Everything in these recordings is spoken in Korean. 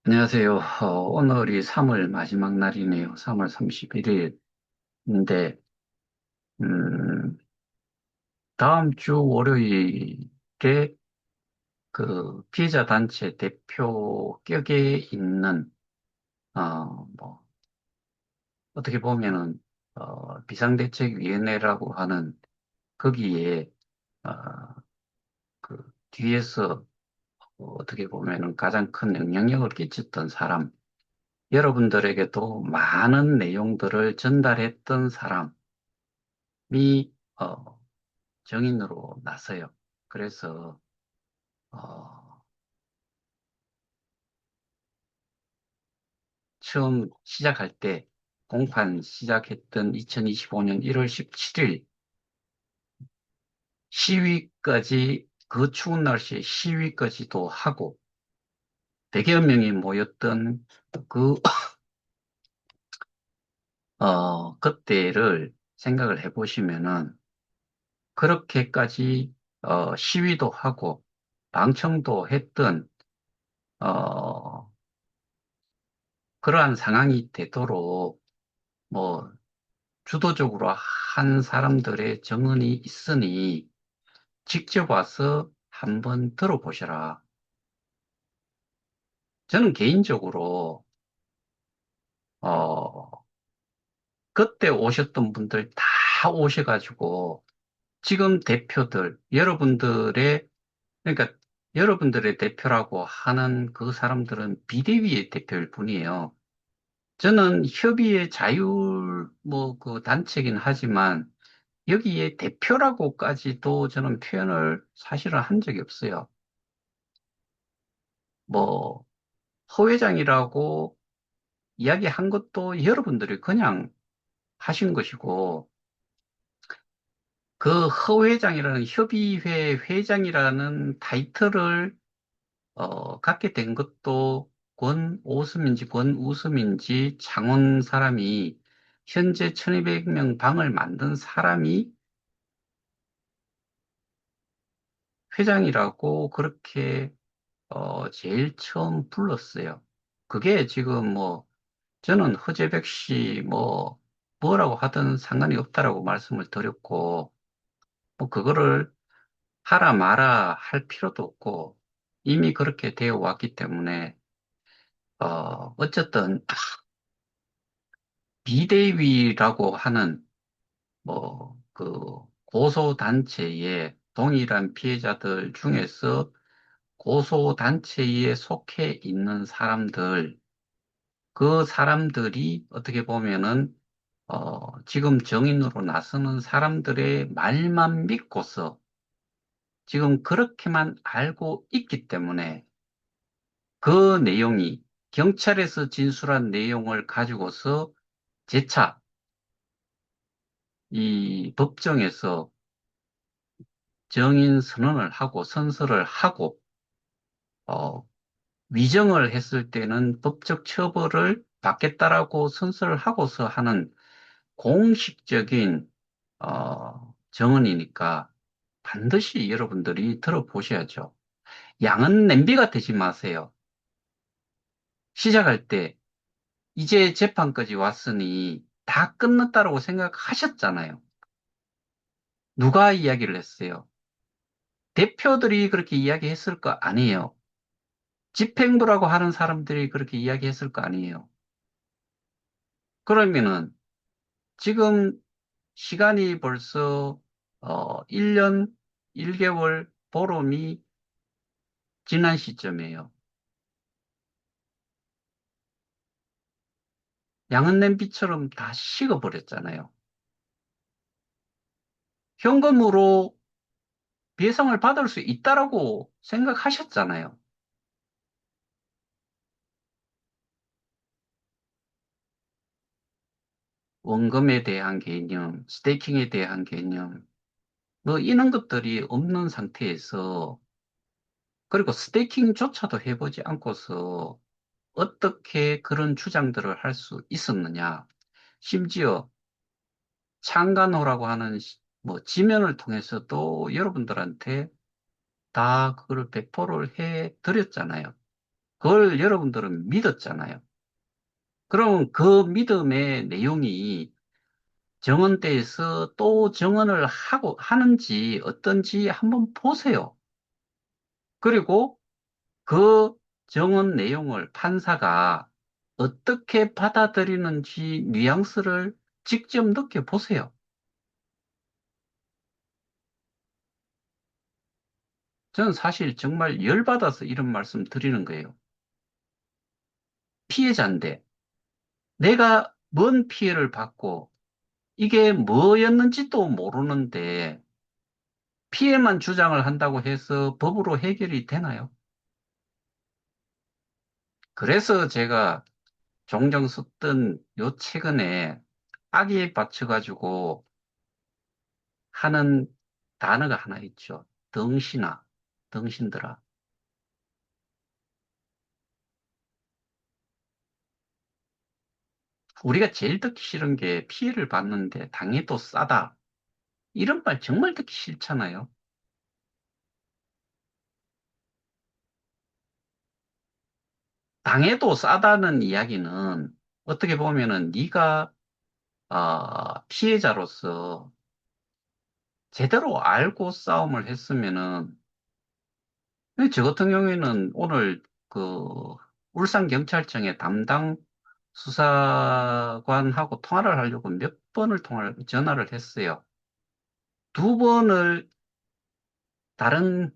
안녕하세요. 오늘이 3월 마지막 날이네요. 3월 31일인데, 음, 다음 주 월요일에 그 피해자 단체 대표 격에 있는, 뭐, 어떻게 보면은, 비상대책위원회라고 하는 거기에, 어, 그 뒤에서 어떻게 보면은 가장 큰 영향력을 끼쳤던 사람, 여러분들에게도 많은 내용들을 전달했던 사람이 어, 정인으로 나서요. 그래서 어, 처음 시작할 때 공판 시작했던 2025년 1월 17일 시위까지 그 추운 날씨에 시위까지도 하고 100여 명이 모였던 그 그때를 생각을 해보시면은 그렇게까지 시위도 하고 방청도 했던 어, 그러한 상황이 되도록 뭐 주도적으로 한 사람들의 정언이 있으니 직접 와서 한번 들어보셔라. 저는 개인적으로 어, 그때 오셨던 분들 다 오셔가지고 지금 대표들 여러분들의 그러니까 여러분들의 대표라고 하는 그 사람들은 비대위의 대표일 뿐이에요. 저는 협의의 자율 뭐 그 단체긴 하지만 여기에 대표라고까지도 저는 표현을 사실은 한 적이 없어요. 뭐 허회장이라고 이야기한 것도 여러분들이 그냥 하신 것이고 그 허회장이라는 협의회 회장이라는 타이틀을 갖게 된 것도 권오수민지 권우수민지 창원 사람이 현재 1200명 방을 만든 사람이 회장이라고 그렇게 제일 처음 불렀어요. 그게 지금 뭐 저는 허재백 씨 뭐라고 하든 상관이 없다라고 말씀을 드렸고 뭐 그거를 하라 마라 할 필요도 없고 이미 그렇게 되어 왔기 때문에 어쨌든 비대위라고 하는 뭐 그 고소단체의 동일한 피해자들 중에서 고소단체에 속해 있는 사람들 그 사람들이 어떻게 보면은 지금 정인으로 나서는 사람들의 말만 믿고서 지금 그렇게만 알고 있기 때문에 그 내용이 경찰에서 진술한 내용을 가지고서 재차 이 법정에서 정인 선언을 하고 선서를 하고 어, 위정을 했을 때는 법적 처벌을 받겠다라고 선서를 하고서 하는 공식적인 정언이니까 반드시 여러분들이 들어보셔야죠. 양은 냄비가 되지 마세요. 시작할 때 이제 재판까지 왔으니 다 끝났다라고 생각하셨잖아요. 누가 이야기를 했어요? 대표들이 그렇게 이야기했을 거 아니에요. 집행부라고 하는 사람들이 그렇게 이야기했을 거 아니에요. 그러면은 지금 시간이 벌써 1년 1개월 보름이 지난 시점이에요. 양은 냄비처럼 다 식어버렸잖아요. 현금으로 배상을 받을 수 있다라고 생각하셨잖아요. 원금에 대한 개념, 스테이킹에 대한 개념, 뭐 이런 것들이 없는 상태에서 그리고 스테이킹조차도 해보지 않고서 어떻게 그런 주장들을 할 수 있었느냐. 심지어 창간호라고 하는 뭐 지면을 통해서도 여러분들한테 다 그걸 배포를 해 드렸잖아요. 그걸 여러분들은 믿었잖아요. 그럼 그 믿음의 내용이 정언대에서 또 정언을 하고 하는지 어떤지 한번 보세요. 그리고 그 정언 내용을 판사가 어떻게 받아들이는지 뉘앙스를 직접 느껴보세요. 저는 사실 정말 열받아서 이런 말씀 드리는 거예요. 피해자인데 내가 뭔 피해를 받고 이게 뭐였는지도 모르는데 피해만 주장을 한다고 해서 법으로 해결이 되나요? 그래서 제가 종종 썼던 요 최근에 악의에 받쳐가지고 하는 단어가 하나 있죠. 덩신아, 덩신들아. 우리가 제일 듣기 싫은 게 피해를 받는데 당해도 싸다. 이런 말 정말 듣기 싫잖아요. 당해도 싸다는 이야기는 어떻게 보면은 네가 피해자로서 제대로 알고 싸움을 했으면은 근데 저 같은 경우에는 오늘 그 울산경찰청의 담당 수사관하고 통화를 하려고 몇 번을 전화를 했어요. 두 번을 다른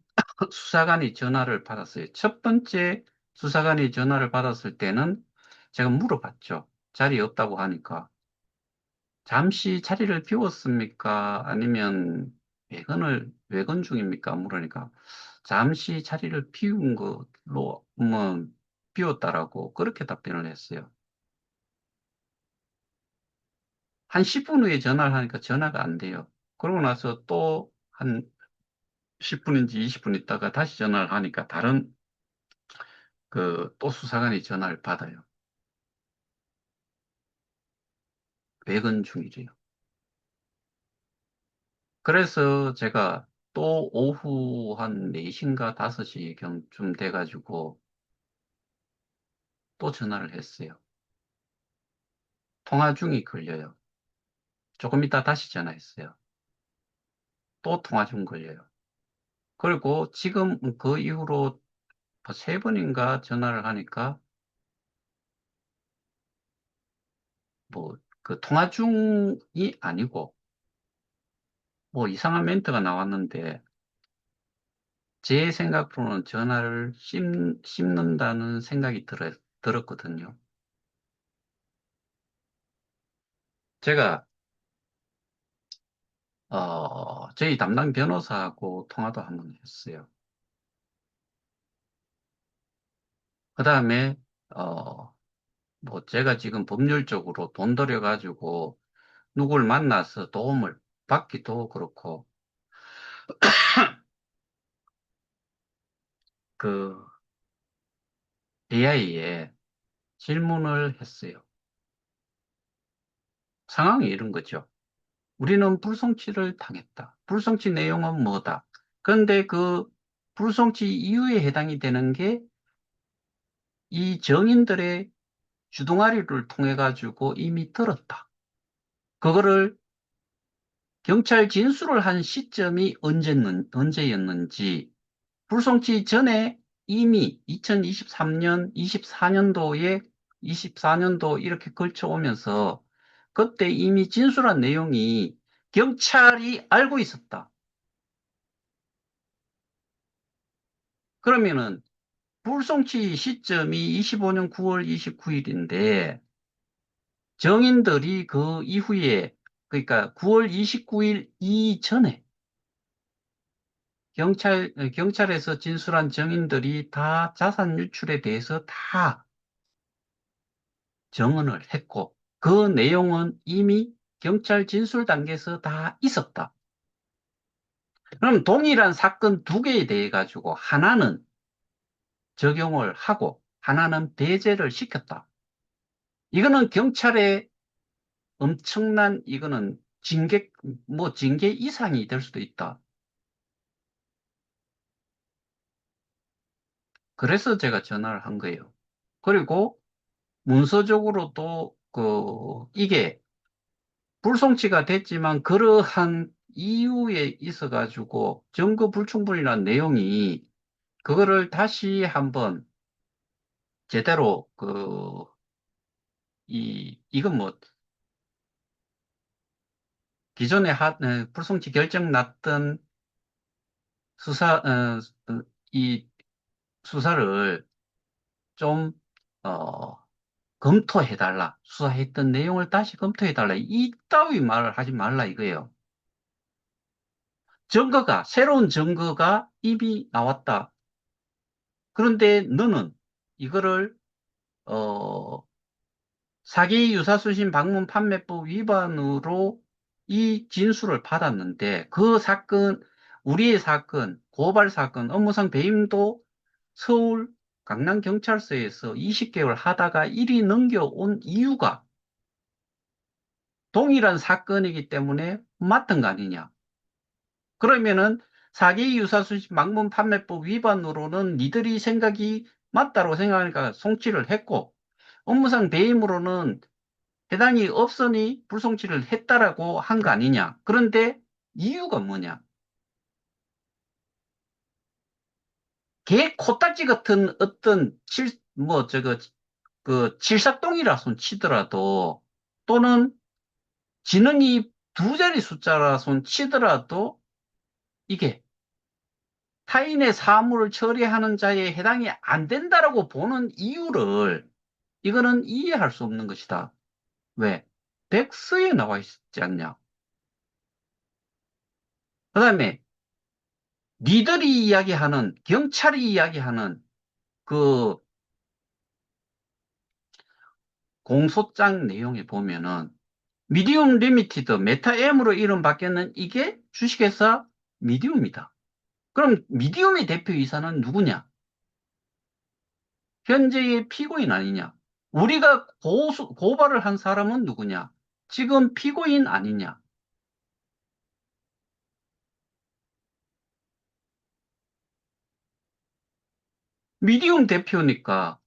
수사관이 전화를 받았어요. 첫 번째 수사관이 전화를 받았을 때는 제가 물어봤죠. 자리 없다고 하니까. 잠시 자리를 비웠습니까? 아니면 외근 중입니까? 물으니까 잠시 자리를 비운 걸로 뭐 비웠다라고 그렇게 답변을 했어요. 한 10분 후에 전화를 하니까 전화가 안 돼요. 그러고 나서 또 한 10분인지 20분 있다가 다시 전화를 하니까 다른 그 또 수사관이 전화를 받아요. 외근 중이래요. 그래서 제가 또 오후 한 4시인가 5시경쯤 돼가지고 또 전화를 했어요. 통화 중이 걸려요. 조금 이따 다시 전화했어요. 또 통화 중 걸려요. 그리고 지금 그 이후로 세 번인가 전화를 하니까 뭐 그 통화 중이 아니고 뭐 이상한 멘트가 나왔는데 제 생각으로는 전화를 씹는다는 생각이 들었거든요. 제가 저희 담당 변호사하고 통화도 한번 했어요. 그 다음에 뭐 제가 지금 법률적으로 돈 들여가지고 누굴 만나서 도움을 받기도 그렇고 그 AI에 질문을 했어요. 상황이 이런 거죠. 우리는 불송치를 당했다. 불송치 내용은 뭐다? 그런데 그 불송치 이유에 해당이 되는 게 이 정인들의 주둥아리를 통해 가지고 이미 들었다. 그거를 경찰 진술을 한 시점이 언제였는지 불송치 전에 이미 2023년, 24년도에 24년도 이렇게 걸쳐오면서 그때 이미 진술한 내용이 경찰이 알고 있었다. 그러면은 불송치 시점이 25년 9월 29일인데 정인들이 그 이후에 그러니까 9월 29일 이전에 경찰에서 진술한 정인들이 다 자산 유출에 대해서 다 정언을 했고, 그 내용은 이미 경찰 진술 단계에서 다 있었다. 그럼 동일한 사건 두 개에 대해 가지고 하나는 적용을 하고 하나는 배제를 시켰다. 이거는 경찰의 엄청난 이거는 징계 이상이 될 수도 있다. 그래서 제가 전화를 한 거예요. 그리고 문서적으로도 이게 불송치가 됐지만 그러한 이유에 있어가지고 증거 불충분이라는 내용이 그거를 다시 한번 제대로 이건 뭐 기존에 불송치 결정 났던 수사, 이 수사를 좀, 어, 검토해달라. 수사했던 내용을 다시 검토해달라. 이따위 말을 하지 말라 이거예요. 새로운 증거가 이미 나왔다. 그런데 너는 이거를, 어, 사기 유사수신 방문 판매법 위반으로 이 진술을 받았는데 그 사건, 우리의 사건, 고발 사건, 업무상 배임도 서울 강남경찰서에서 20개월 하다가 일이 넘겨온 이유가 동일한 사건이기 때문에 맞던 거 아니냐. 그러면은 사기 유사수신 방문 판매법 위반으로는 니들이 생각이 맞다고 생각하니까 송치를 했고 업무상 배임으로는 해당이 없으니 불송치를 했다라고 한 거 아니냐. 그런데 이유가 뭐냐? 개 코딱지 같은 어떤 칠삭동이라 손 치더라도 또는 지능이 두 자리 숫자라 손 치더라도 이게 타인의 사물을 처리하는 자에 해당이 안 된다라고 보는 이유를 이거는 이해할 수 없는 것이다. 왜? 백서에 나와 있지 않냐? 그 다음에 니들이 이야기하는 경찰이 이야기하는 그 공소장 내용에 보면은 미디움 리미티드 메타 M으로 이름 바뀌는 이게 주식회사 미디움이다. 그럼 미디움의 대표이사는 누구냐? 현재의 피고인 아니냐? 우리가 고발을 한 사람은 누구냐? 지금 피고인 아니냐? 미디움 대표니까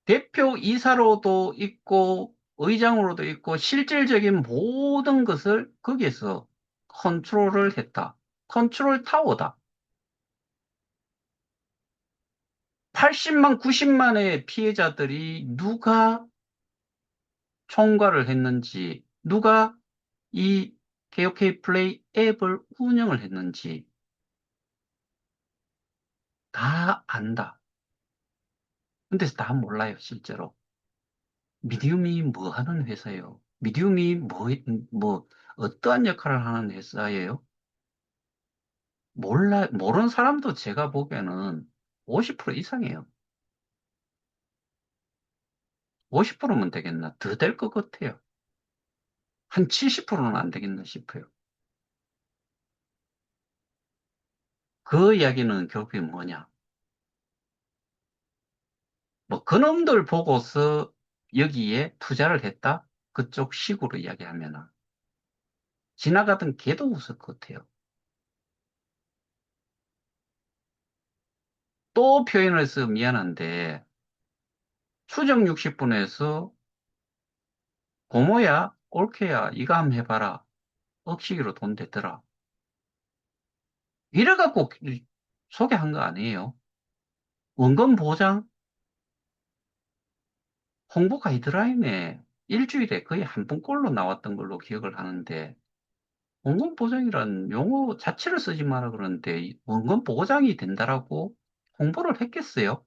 대표이사로도 있고 의장으로도 있고 실질적인 모든 것을 거기에서 컨트롤을 했다. 컨트롤 타워다. 80만, 90만의 피해자들이 누가 총괄을 했는지, 누가 이 KOK 플레이 앱을 운영을 했는지 다 안다. 근데 다 몰라요, 실제로. 미디움이 뭐 하는 회사예요? 미디움이 어떠한 역할을 하는 회사예요? 모르는 사람도 제가 보기에는 50% 이상이에요. 50%면 되겠나? 더 될 것 같아요. 한 70%는 안 되겠나 싶어요. 그 이야기는 결국에 뭐냐? 뭐, 그놈들 보고서 여기에 투자를 했다? 그쪽 식으로 이야기하면은 지나가던 개도 웃을 것 같아요. 또 표현을 해서 미안한데, 추정 60분에서 고모야, 올케야, 이거 한번 해봐라. 억시기로 돈 대더라. 이래갖고 소개한 거 아니에요. 원금 보장, 홍보 가이드라인에 일주일에 거의 한 번꼴로 나왔던 걸로 기억을 하는데, 원금 보장이란 용어 자체를 쓰지 마라 그러는데, 원금 보장이 된다라고 홍보를 했겠어요?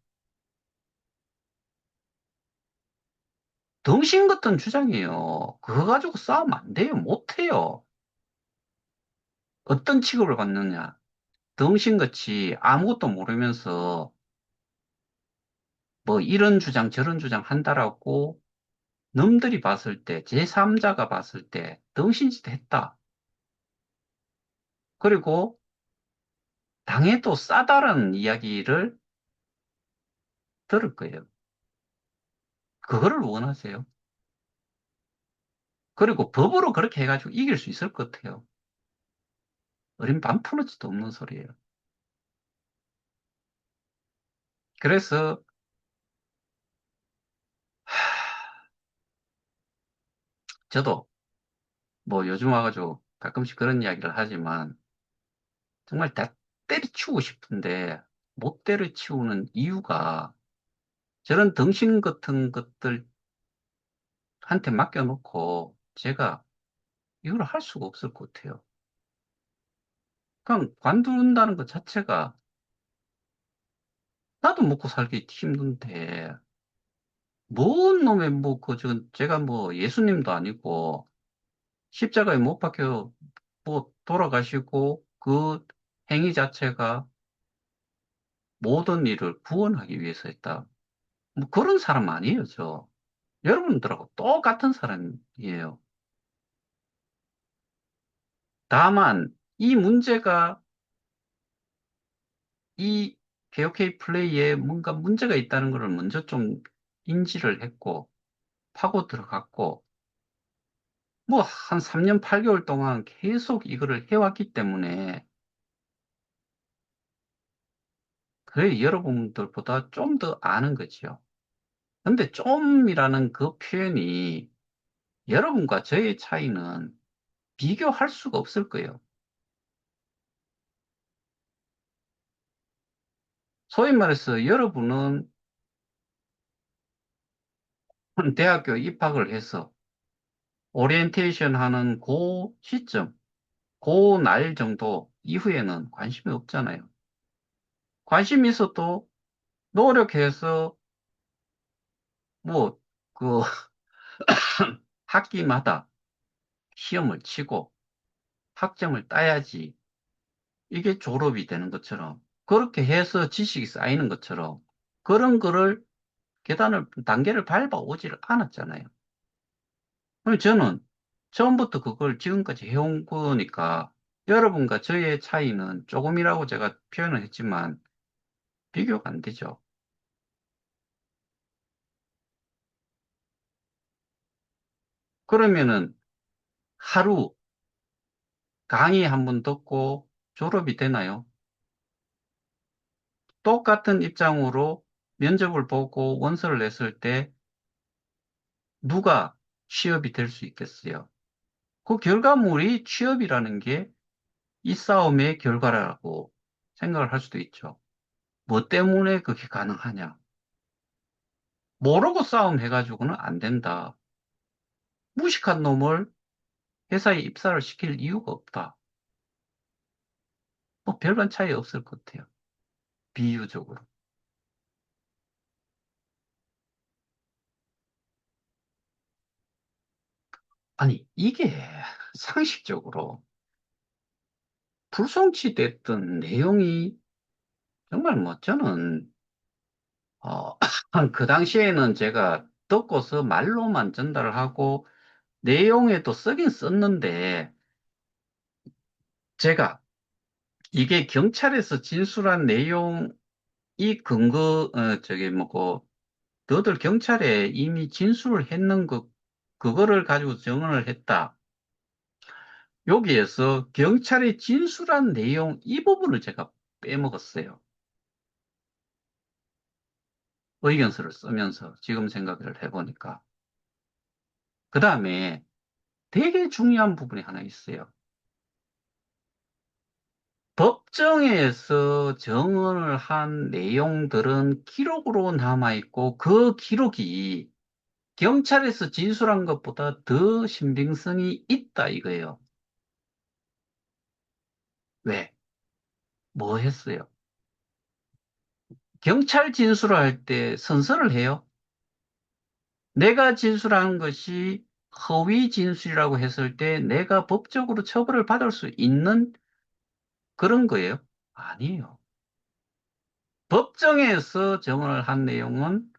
덩신 같은 주장이에요. 그거 가지고 싸우면 안 돼요. 못 해요. 어떤 취급을 받느냐. 덩신같이 아무것도 모르면서 뭐 이런 주장 저런 주장 한다라고 남들이 봤을 때, 제3자가 봤을 때 덩신짓 했다. 그리고 당해도 싸다라는 이야기를 들을 거예요. 그거를 원하세요. 그리고 법으로 그렇게 해가지고 이길 수 있을 것 같아요. 어린 반 푸너지도 없는 소리예요. 그래서 저도 뭐 요즘 와가지고 가끔씩 그런 이야기를 하지만 정말 다 때려치우고 싶은데 못 때려치우는 이유가 저런 덩신 같은 것들한테 맡겨놓고 제가 이걸 할 수가 없을 것 같아요. 그냥 관둔다는 것 자체가 나도 먹고 살기 힘든데 뭔 놈의 뭐 그 저 제가 뭐 예수님도 아니고 십자가에 못 박혀 뭐 돌아가시고 그 행위 자체가 모든 일을 구원하기 위해서 했다. 뭐 그런 사람 아니에요, 저. 여러분들하고 똑같은 사람이에요. 다만 이 문제가 이 KOK 플레이에 뭔가 문제가 있다는 것을 먼저 좀 인지를 했고 파고 들어갔고 뭐 한 3년 8개월 동안 계속 이거를 해왔기 때문에 그래 여러분들보다 좀 더 아는 거지요. 근데 좀이라는 그 표현이 여러분과 저의 차이는 비교할 수가 없을 거예요. 소위 말해서 여러분은 대학교 입학을 해서 오리엔테이션 하는 그 시점, 그 날 정도 이후에는 관심이 없잖아요. 관심이 있어도 노력해서 뭐, 그 학기마다 시험을 치고 학점을 따야지 이게 졸업이 되는 것처럼 그렇게 해서 지식이 쌓이는 것처럼 그런 거를 단계를 밟아 오지를 않았잖아요. 그럼 저는 처음부터 그걸 지금까지 해온 거니까 여러분과 저의 차이는 조금이라고 제가 표현을 했지만 비교가 안 되죠. 그러면은 하루 강의 한 번 듣고 졸업이 되나요? 똑같은 입장으로 면접을 보고 원서를 냈을 때 누가 취업이 될 수 있겠어요? 그 결과물이 취업이라는 게 이 싸움의 결과라고 생각을 할 수도 있죠. 뭐 때문에 그게 가능하냐? 모르고 싸움해가지고는 안 된다. 무식한 놈을 회사에 입사를 시킬 이유가 없다. 뭐 별반 차이 없을 것 같아요. 비유적으로. 아니, 이게 상식적으로 불송치됐던 내용이 정말 뭐 저는, 어, 그 당시에는 제가 듣고서 말로만 전달을 하고 내용에도 쓰긴 썼는데 제가 이게 경찰에서 진술한 내용이 저기 뭐고, 너들 경찰에 이미 진술을 했는 그거를 가지고 증언을 했다. 여기에서 경찰이 진술한 내용 이 부분을 제가 빼먹었어요. 의견서를 쓰면서 지금 생각을 해보니까. 그 다음에 되게 중요한 부분이 하나 있어요. 법정에서 증언을 한 내용들은 기록으로 남아있고 그 기록이 경찰에서 진술한 것보다 더 신빙성이 있다 이거예요. 왜? 뭐 했어요? 경찰 진술을 할 때 선서를 해요. 내가 진술한 것이 허위 진술이라고 했을 때 내가 법적으로 처벌을 받을 수 있는 그런 거예요? 아니에요. 법정에서 정언을 한 내용은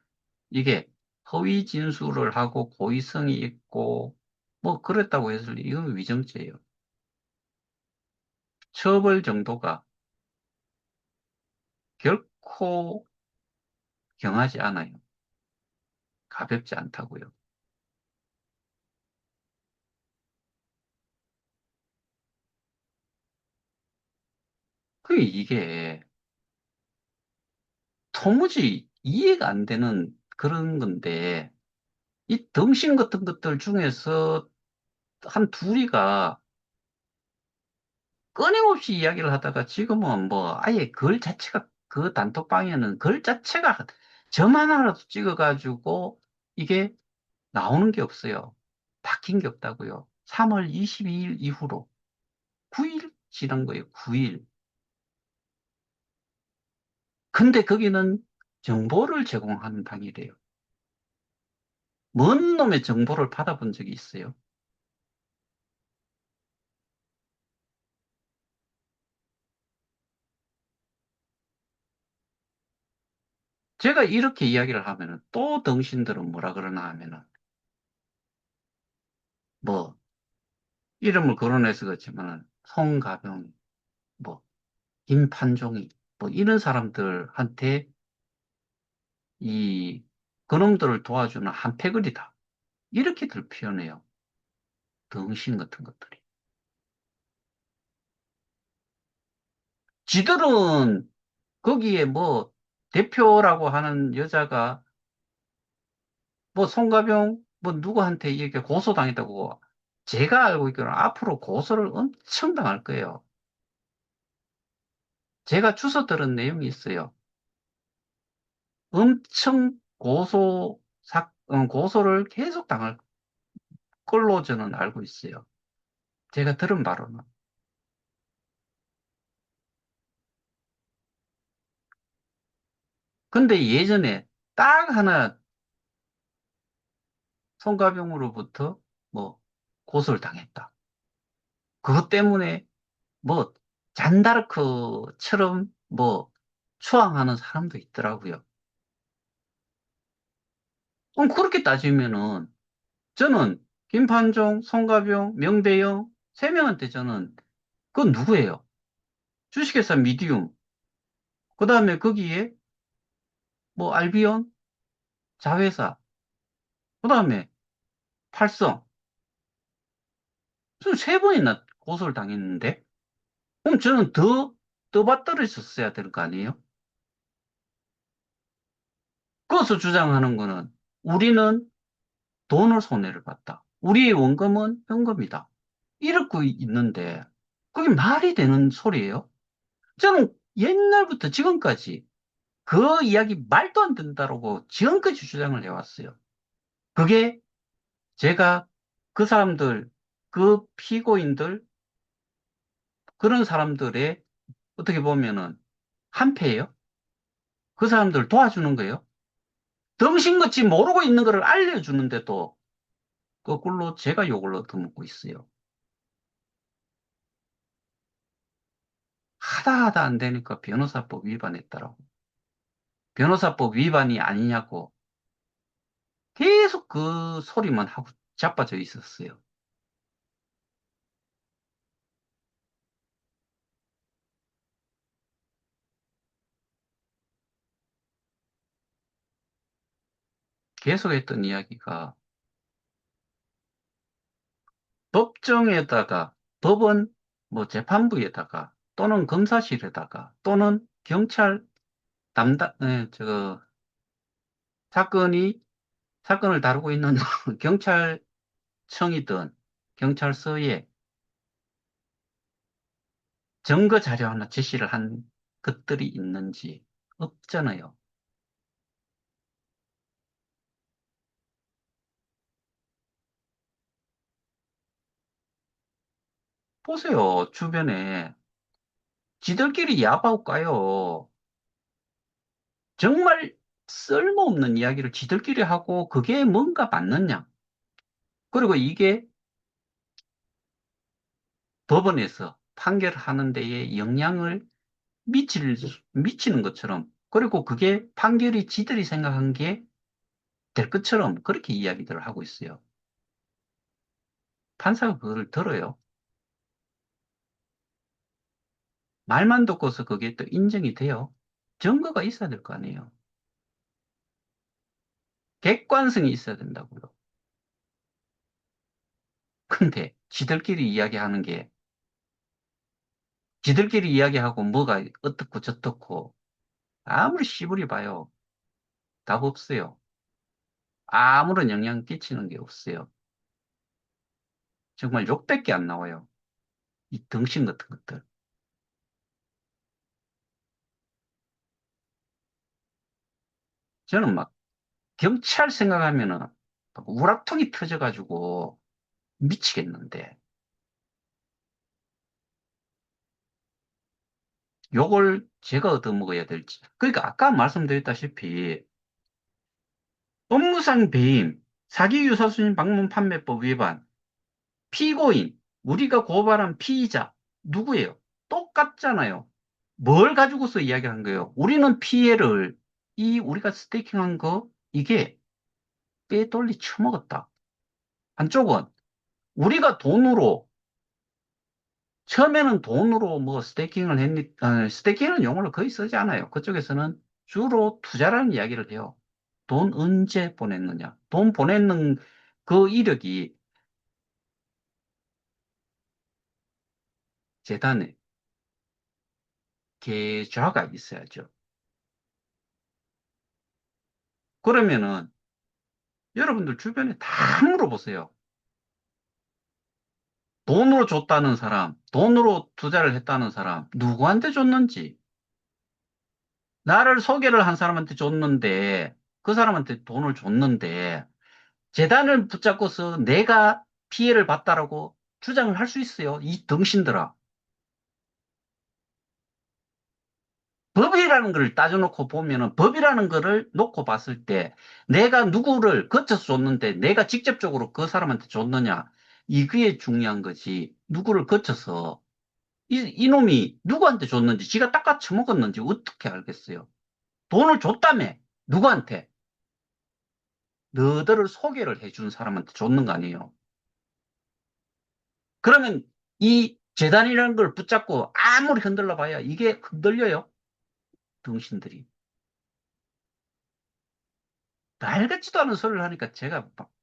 이게 허위 진술을 하고 고의성이 있고 뭐 그랬다고 해서 이건 위정죄예요. 처벌 정도가 결코 경하지 않아요. 가볍지 않다고요. 이게 도무지 이해가 안 되는 그런 건데, 이 덩신 같은 것들 중에서 한 둘이가 끊임없이 이야기를 하다가 지금은 뭐 아예 글 자체가 그 단톡방에는 글 자체가 점 하나라도 찍어가지고 이게 나오는 게 없어요. 바뀐 게 없다고요. 3월 22일 이후로 9일 지난 거예요. 9일. 근데 거기는 정보를 제공하는 방이래요. 뭔 놈의 정보를 받아본 적이 있어요? 제가 이렇게 이야기를 하면은 또 당신들은 뭐라 그러나 하면은 뭐 이름을 거론해서 그렇지만은 송가병, 뭐 김판종이 뭐 이런 사람들한테 이 그놈들을 도와주는 한패거리다. 이렇게들 표현해요. 등신 같은 것들이. 지들은 거기에 뭐 대표라고 하는 여자가 뭐 송가병 뭐 누구한테 이렇게 고소당했다고 제가 알고 있기로는 앞으로 고소를 엄청 당할 거예요. 제가 주워 들은 내용이 있어요. 엄청 고소를 계속 당할 걸로 저는 알고 있어요. 제가 들은 바로는. 근데 예전에 딱 하나 송가병으로부터 뭐 고소를 당했다. 그것 때문에 뭐 잔다르크처럼 뭐 추앙하는 사람도 있더라고요. 그럼 그렇게 따지면은 저는 김판종, 송가병, 명배영 세 명한테 저는 그건 누구예요? 주식회사 미디움, 그 다음에 거기에 뭐 알비온, 자회사, 그 다음에 팔성, 저는 세 번이나 고소를 당했는데 그럼 저는 더 떠받들었었어야 될 거 아니에요? 그것을 주장하는 거는 우리는 돈을 손해를 봤다. 우리의 원금은 현금이다. 이러고 있는데 그게 말이 되는 소리예요? 저는 옛날부터 지금까지 그 이야기 말도 안 된다라고 지금까지 주장을 해왔어요. 그게 제가 그 사람들, 그 피고인들, 그런 사람들의 어떻게 보면은 한패예요. 그 사람들 도와주는 거예요. 덩신같이 모르고 있는 거를 알려주는데도 거꾸로 제가 욕을 얻어먹고 있어요. 하다 안 되니까 변호사법 위반했다라고. 변호사법 위반이 아니냐고 계속 그 소리만 하고 자빠져 있었어요. 계속했던 이야기가 법정에다가 법원 뭐 재판부에다가 또는 검사실에다가 또는 경찰 담당 사건이 사건을 다루고 있는 경찰청이든 경찰서에 증거 자료 하나 제시를 한 것들이 있는지 없잖아요. 보세요. 주변에 지들끼리 야바우 까요. 정말 쓸모없는 이야기를 지들끼리 하고 그게 뭔가 맞느냐. 그리고 이게 법원에서 판결하는 데에 영향을 미치는 것처럼, 그리고 그게 판결이 지들이 생각한 게 될 것처럼 그렇게 이야기들을 하고 있어요. 판사가 그걸 들어요. 말만 듣고서 그게 또 인정이 돼요. 증거가 있어야 될 거 아니에요. 객관성이 있어야 된다고요. 근데 지들끼리 이야기하고 뭐가 어떻고 저떻고 아무리 씨부리 봐요. 답 없어요. 아무런 영향 끼치는 게 없어요. 정말 욕밖에 안 나와요. 이 덩신 같은 것들. 저는 막 경찰 생각하면은 막 우라통이 터져가지고 미치겠는데 요걸 제가 얻어먹어야 될지. 그러니까 아까 말씀드렸다시피 업무상 배임, 사기 유사수신 방문 판매법 위반, 피고인, 우리가 고발한 피의자 누구예요? 똑같잖아요. 뭘 가지고서 이야기한 거예요? 우리는 피해를 이 우리가 스테이킹한 거 이게 빼돌리 처먹었다. 한쪽은 우리가 돈으로 처음에는 돈으로 뭐 스테이킹을 스테이킹은 용어를 거의 쓰지 않아요. 그쪽에서는 주로 투자라는 이야기를 해요. 돈 언제 보냈느냐. 돈 보내는 그 이력이 재단에 계좌가 있어야죠. 그러면은 여러분들 주변에 다 물어보세요. 돈으로 줬다는 사람, 돈으로 투자를 했다는 사람, 누구한테 줬는지, 나를 소개를 한 사람한테 줬는데, 그 사람한테 돈을 줬는데, 재단을 붙잡고서 내가 피해를 봤다라고 주장을 할 수 있어요. 이 덩신들아. 법이라는 걸 따져놓고 보면은 법이라는 거를 놓고 봤을 때 내가 누구를 거쳐서 줬는데 내가 직접적으로 그 사람한테 줬느냐 이게 중요한 거지 누구를 거쳐서 이놈이 누구한테 줬는지 지가 닦아 처먹었는지 어떻게 알겠어요? 돈을 줬다며 누구한테? 너들을 소개를 해준 사람한테 줬는 거 아니에요? 그러면 이 재단이라는 걸 붙잡고 아무리 흔들러 봐야 이게 흔들려요? 등신들이. 말 같지도 않은 소리를 하니까 제가 막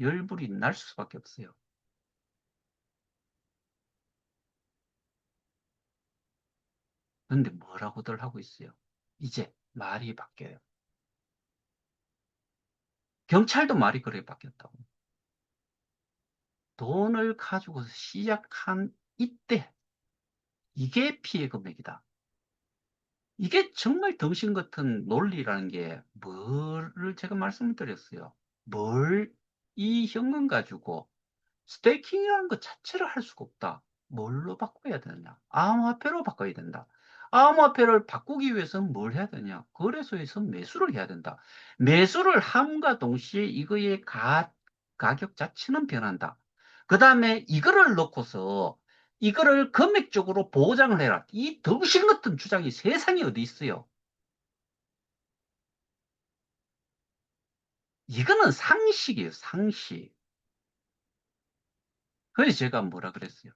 열불이 날 수밖에 없어요. 근데 뭐라고들 하고 있어요. 이제 말이 바뀌어요. 경찰도 말이 그래 바뀌었다고. 돈을 가지고 시작한 이때 이게 피해 금액이다. 이게 정말 덩신 같은 논리라는 게 뭐를 제가 말씀을 드렸어요. 뭘 이 현금 가지고 스테이킹이라는 것 자체를 할 수가 없다. 뭘로 바꿔야 되느냐? 암호화폐로 바꿔야 된다. 암호화폐를 바꾸기 위해서는 뭘 해야 되냐? 거래소에서 매수를 해야 된다. 매수를 함과 동시에 이거의 가격 자체는 변한다. 그 다음에 이거를 놓고서 이거를 금액적으로 보장을 해라. 이 덩신 같은 주장이 세상에 어디 있어요? 이거는 상식이에요, 상식. 그래서 제가 뭐라 그랬어요?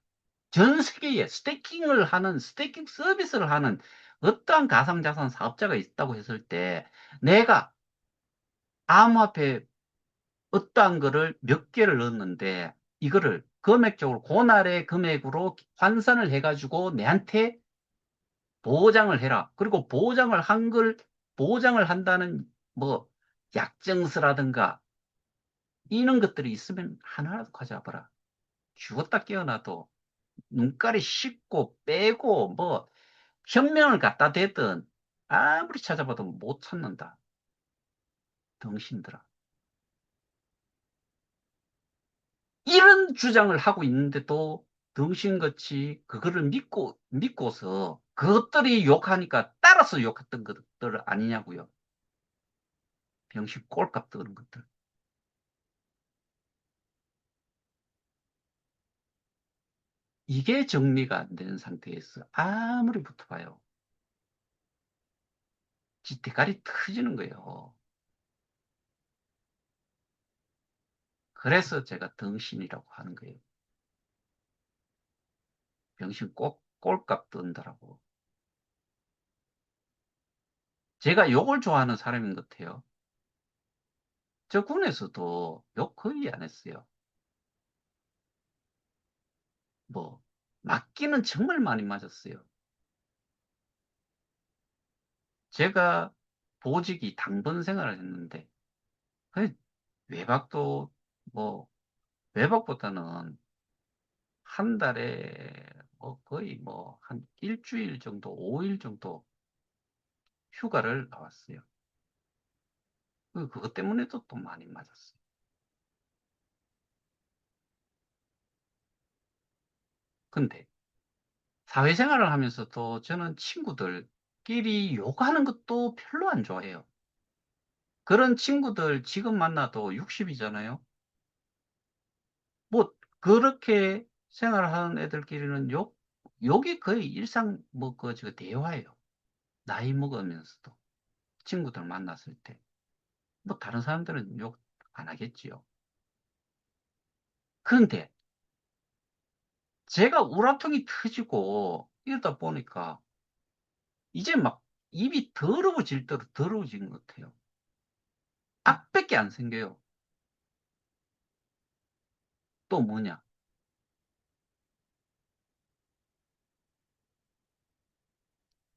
전 세계에 스테이킹을 하는, 스테이킹 서비스를 하는 어떠한 가상자산 사업자가 있다고 했을 때 내가 암호화폐 어떠한 거를 몇 개를 넣었는데 이거를 금액적으로 고날의 금액으로 환산을 해가지고 내한테 보장을 해라. 그리고 보장을 한 걸, 보장을 한다는 뭐 약정서라든가 이런 것들이 있으면 하나라도 가져와봐라. 죽었다 깨어나도 눈깔이 씻고 빼고 뭐 현명을 갖다 대든 아무리 찾아봐도 못 찾는다. 덩신들아. 이런 주장을 하고 있는데도 덩신같이 그거를 믿고서 그것들이 욕하니까 따라서 욕했던 것들 아니냐고요. 병신 꼴값 드는 것들. 이게 정리가 안 되는 상태에서 아무리 붙어봐요. 지 대가리 터지는 거예요. 그래서 제가 덩신이라고 하는 거예요. 병신 꼴값 든다라고. 제가 욕을 좋아하는 사람인 것 같아요. 저 군에서도 욕 거의 안 했어요. 뭐, 맞기는 정말 많이 맞았어요. 제가 보직이 당번 생활을 했는데, 그 외박도 뭐, 외박보다는 한 달에 뭐 거의 뭐 한 일주일 정도, 5일 정도 휴가를 나왔어요. 그것 때문에도 또 많이 맞았어요. 근데 사회생활을 하면서도 저는 친구들끼리 욕하는 것도 별로 안 좋아해요. 그런 친구들 지금 만나도 60이잖아요. 뭐 그렇게 생활하는 애들끼리는 욕이 거의 일상 뭐 저 대화예요. 나이 먹으면서도 친구들 만났을 때. 뭐 다른 사람들은 욕 안 하겠지요. 그런데 제가 우라통이 터지고 이러다 보니까 이제 막 입이 더러워질 대로 더러워진 것 같아요. 악밖에 안 생겨요. 또 뭐냐?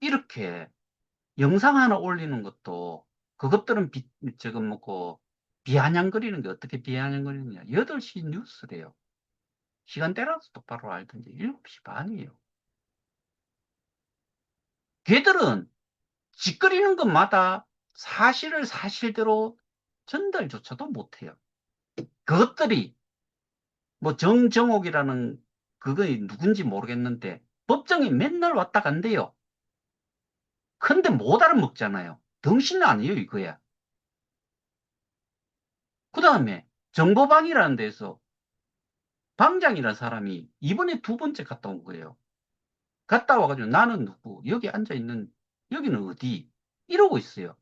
이렇게 영상 하나 올리는 것도 그것들은 지금 뭐고 비아냥거리는 게 어떻게 비아냥거리느냐? 8시 뉴스래요. 시간대라도 똑바로 알든지 7시 반이에요. 걔들은 짓거리는 것마다 사실을 사실대로 전달조차도 못해요. 그것들이 뭐 정정옥이라는 그거 누군지 모르겠는데 법정에 맨날 왔다 간대요. 근데 못 알아먹잖아요. 덩신 아니에요, 이거야. 그 다음에 정보방이라는 데서 방장이라는 사람이 이번에 두 번째 갔다 온 거예요. 갔다 와가지고 나는 누구, 여기 앉아있는, 여기는 어디? 이러고 있어요.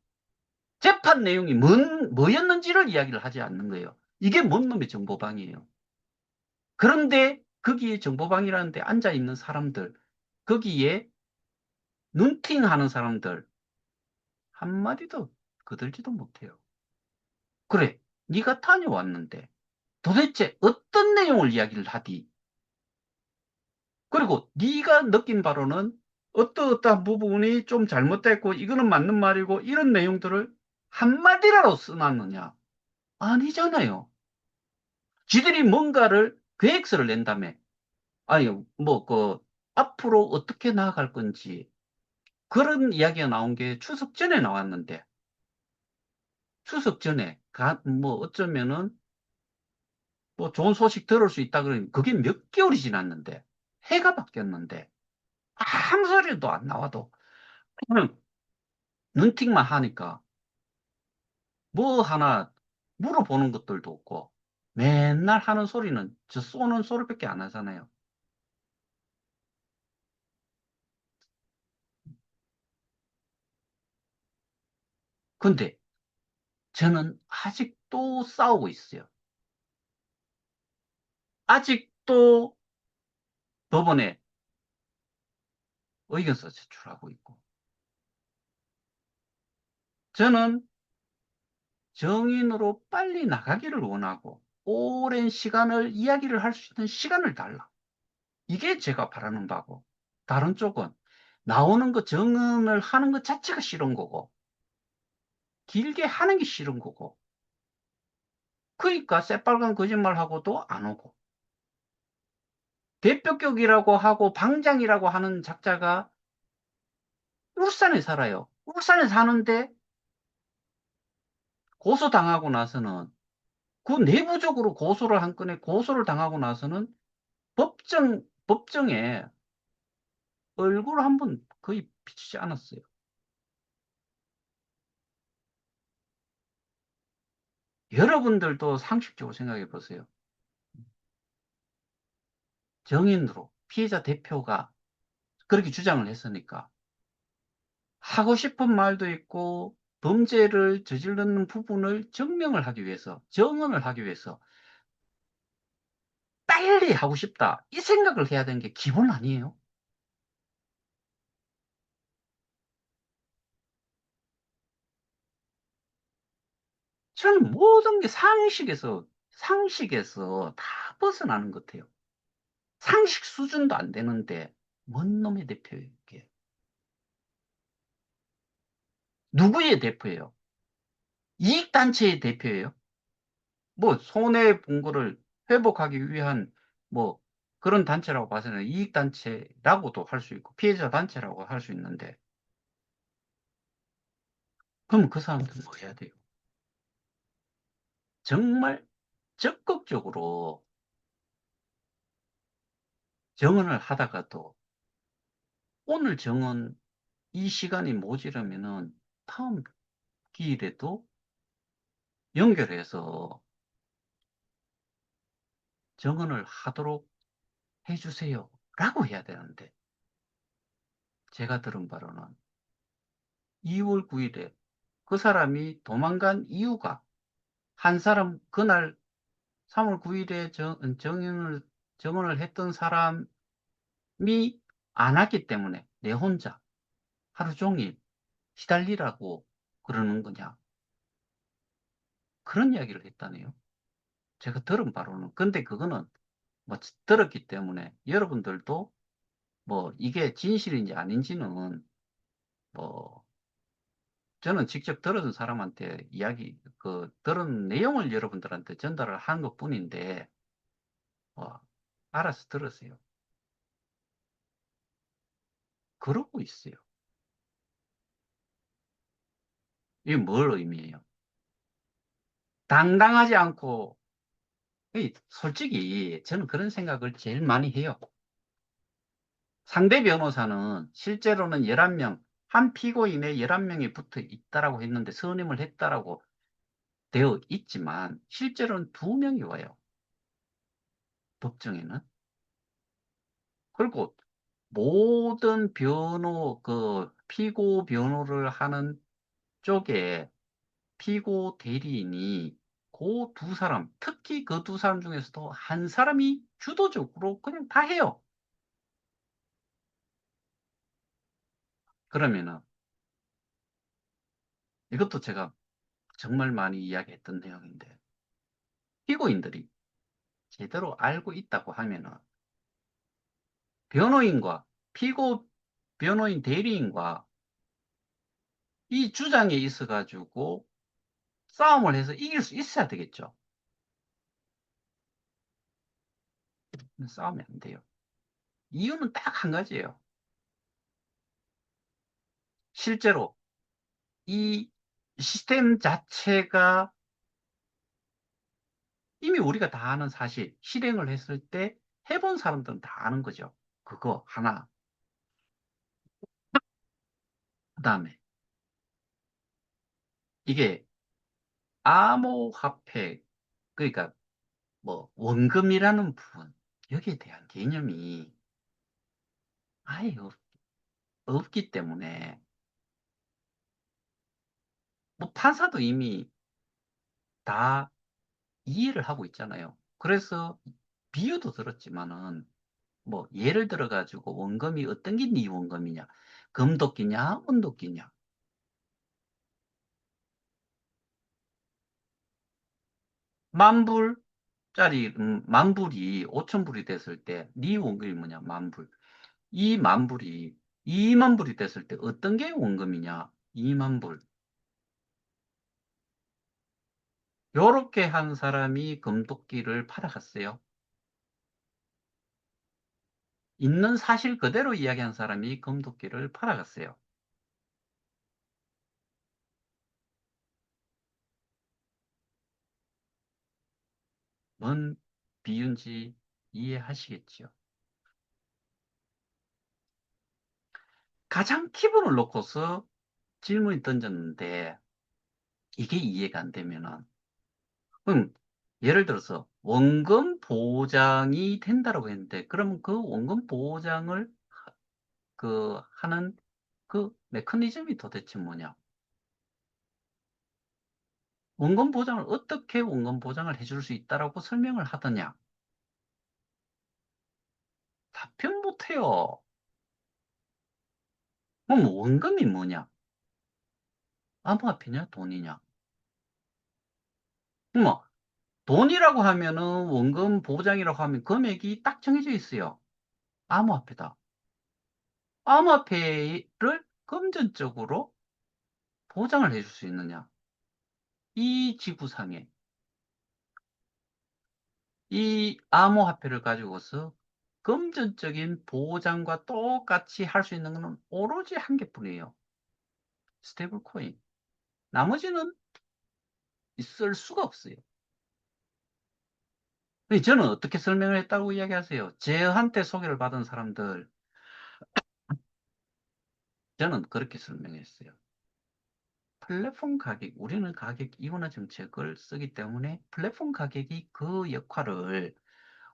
재판 내용이 뭐였는지를 이야기를 하지 않는 거예요. 이게 뭔 놈의 정보방이에요. 그런데 거기에 정보방이라는 데 앉아있는 사람들, 거기에 눈팅하는 사람들, 한마디도 거들지도 못해요. 그래, 네가 다녀왔는데 도대체 어떤 내용을 이야기를 하디? 그리고 네가 느낀 바로는 어떠어떠한 부분이 좀 잘못됐고 이거는 맞는 말이고 이런 내용들을 한마디라도 써놨느냐? 아니잖아요. 지들이 뭔가를 계획서를 낸다며. 아니, 뭐, 앞으로 어떻게 나아갈 건지 그런 이야기가 나온 게 추석 전에 나왔는데 추석 전에 뭐 어쩌면은 뭐 좋은 소식 들을 수 있다 그러니 그게 몇 개월이 지났는데 해가 바뀌었는데 아무 소리도 안 나와도 그냥 눈팅만 하니까 뭐 하나 물어보는 것들도 없고 맨날 하는 소리는 저 쏘는 소리밖에 안 하잖아요. 근데 저는 아직도 싸우고 있어요. 아직도 법원에 의견서 제출하고 있고 저는 정인으로 빨리 나가기를 원하고 오랜 시간을 이야기를 할 수 있는 시간을 달라. 이게 제가 바라는 바고 다른 쪽은 나오는 거 정언을 하는 것 자체가 싫은 거고 길게 하는 게 싫은 거고 그러니까 새빨간 거짓말하고도 안 오고 대표격이라고 하고 방장이라고 하는 작자가 울산에 살아요. 울산에 사는데 고소당하고 나서는 그 내부적으로 고소를 한 건에 고소를 당하고 나서는 법정에 얼굴 한 번 거의 비치지 않았어요. 여러분들도 상식적으로 생각해 보세요. 정인으로 피해자 대표가 그렇게 주장을 했으니까 하고 싶은 말도 있고 범죄를 저지르는 부분을 증명을 하기 위해서 정언을 하기 위해서 빨리 하고 싶다 이 생각을 해야 되는 게 기본 아니에요? 저는 모든 게 상식에서 다 벗어나는 것 같아요. 상식 수준도 안 되는데 뭔 놈의 대표예요 이게. 누구의 대표예요? 이익단체의 대표예요? 뭐, 손해본 거를 회복하기 위한 뭐, 그런 단체라고 봐서는 이익단체라고도 할 수 있고, 피해자 단체라고 할 수 있는데, 그럼 그 사람들은 뭐 해야 돼요? 정말 적극적으로 정언을 하다가도 오늘 정언 이 시간이 모자라면은 다음 기일에도 연결해서 정언을 하도록 해주세요. 라고 해야 되는데, 제가 들은 바로는 2월 9일에 그 사람이 도망간 이유가 한 사람, 그날 3월 9일에 정언을 했던 사람이 안 왔기 때문에 내 혼자 하루 종일 시달리라고 그러는 거냐. 그런 이야기를 했다네요. 제가 들은 바로는. 근데 그거는 뭐 들었기 때문에 여러분들도 뭐 이게 진실인지 아닌지는 뭐 저는 직접 들은 사람한테 들은 내용을 여러분들한테 전달을 한 것뿐인데 뭐 알아서 들으세요. 그러고 있어요. 이게 뭘 의미해요? 당당하지 않고 솔직히 저는 그런 생각을 제일 많이 해요. 상대 변호사는 실제로는 11명, 한 피고인에 11명이 붙어 있다라고 했는데 선임을 했다라고 되어 있지만 실제로는 2명이 와요. 법정에는. 그리고 모든 피고 변호를 하는 쪽에 피고 대리인이 그 2사람, 특히 그 2사람 중에서도 한 사람이 주도적으로 그냥 다 해요. 그러면은 이것도 제가 정말 많이 이야기했던 내용인데 피고인들이 제대로 알고 있다고 하면은 변호인과 피고 변호인 대리인과 이 주장에 있어가지고 싸움을 해서 이길 수 있어야 되겠죠. 싸우면 안 돼요. 이유는 딱 한 가지예요. 실제로 이 시스템 자체가 이미 우리가 다 아는 사실, 실행을 했을 때 해본 사람들은 다 아는 거죠. 그거 하나. 그 다음에 이게 암호화폐, 그러니까 뭐 원금이라는 부분, 여기에 대한 개념이 아예 없기 때문에 뭐 판사도 이미 다 이해를 하고 있잖아요. 그래서 비유도 들었지만은 뭐 예를 들어 가지고 원금이 어떤 게 네 원금이냐, 금도끼냐, 은도끼냐, 만불이 5천 불이 됐을 때 네 원금이 뭐냐, 만불. 이 만불이 2만 불이 됐을 때 어떤 게 원금이냐, 2만 불. 요렇게 한 사람이 금도끼를 팔아갔어요. 있는 사실 그대로 이야기한 사람이 금도끼를 팔아갔어요. 뭔 비유인지 이해하시겠지요. 가장 기본을 놓고서 질문이 던졌는데 이게 이해가 안 되면은 그럼 예를 들어서 원금 보장이 된다라고 했는데 그러면 그 원금 보장을 하는 그 메커니즘이 도대체 뭐냐? 원금 보장을 어떻게 원금 보장을 해줄 수 있다라고 설명을 하더냐? 답변 못해요. 그럼 원금이 뭐냐? 암호화폐냐? 돈이냐? 뭐 돈이라고 하면은 원금 보장이라고 하면 금액이 딱 정해져 있어요. 암호화폐다. 암호화폐를 금전적으로 보장을 해줄 수 있느냐? 이 지구상에 이 암호화폐를 가지고서 금전적인 보장과 똑같이 할 수 있는 것은 오로지 한 개뿐이에요. 스테이블 코인. 나머지는 있을 수가 없어요. 저는 어떻게 설명을 했다고 이야기하세요? 저한테 소개를 받은 사람들, 저는 그렇게 설명했어요. 플랫폼 가격, 우리는 가격 이원화 정책을 쓰기 때문에 플랫폼 가격이 그 역할을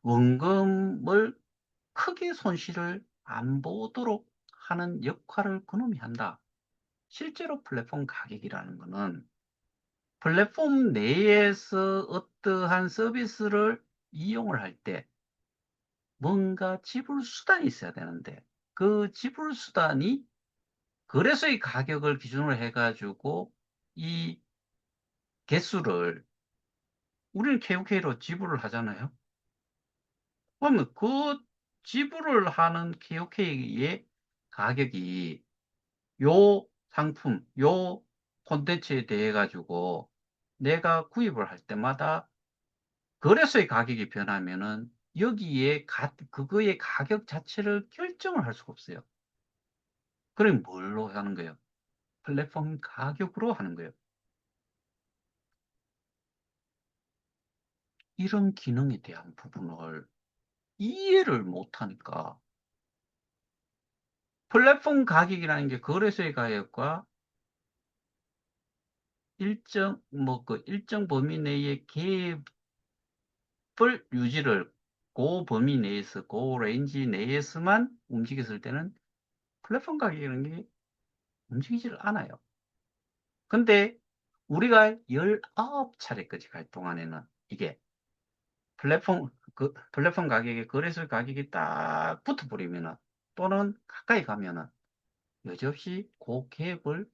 원금을 크게 손실을 안 보도록 하는 역할을 그놈이 한다. 실제로 플랫폼 가격이라는 것은 플랫폼 내에서 어떠한 서비스를 이용을 할 때 뭔가 지불 수단이 있어야 되는데 그 지불 수단이 거래소의 가격을 기준으로 해가지고 이 개수를 우리는 KOK로 지불을 하잖아요. 그러면 그 지불을 하는 KOK의 가격이 요 상품, 요 콘텐츠에 대해 가지고 내가 구입을 할 때마다 거래소의 가격이 변하면은 여기에 그거의 가격 자체를 결정을 할 수가 없어요. 그럼 뭘로 하는 거예요? 플랫폼 가격으로 하는 거예요. 이런 기능에 대한 부분을 이해를 못하니까 플랫폼 가격이라는 게 거래소의 가격과 일정 범위 내의 갭을 유지를 그 범위 내에서 그 레인지 내에서만 움직였을 때는 플랫폼 가격이라는 게 움직이지를 않아요. 근데 우리가 19차례까지 갈 동안에는 이게 플랫폼 가격에 거래소 가격이 딱 붙어버리면은 또는 가까이 가면은 여지없이 그 갭을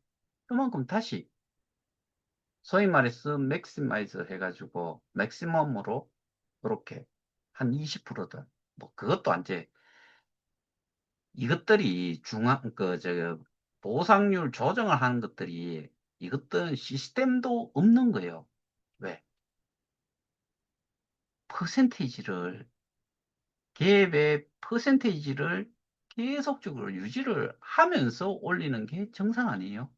그만큼 다시 소위 말해서 맥시마이즈 해가지고 맥시멈으로 그렇게 한 20%든 뭐 그것도 안 돼. 이것들이 보상률 조정을 하는 것들이 이것들은 시스템도 없는 거예요. 왜? 퍼센테이지를 갭의 퍼센테이지를 계속적으로 유지를 하면서 올리는 게 정상 아니에요?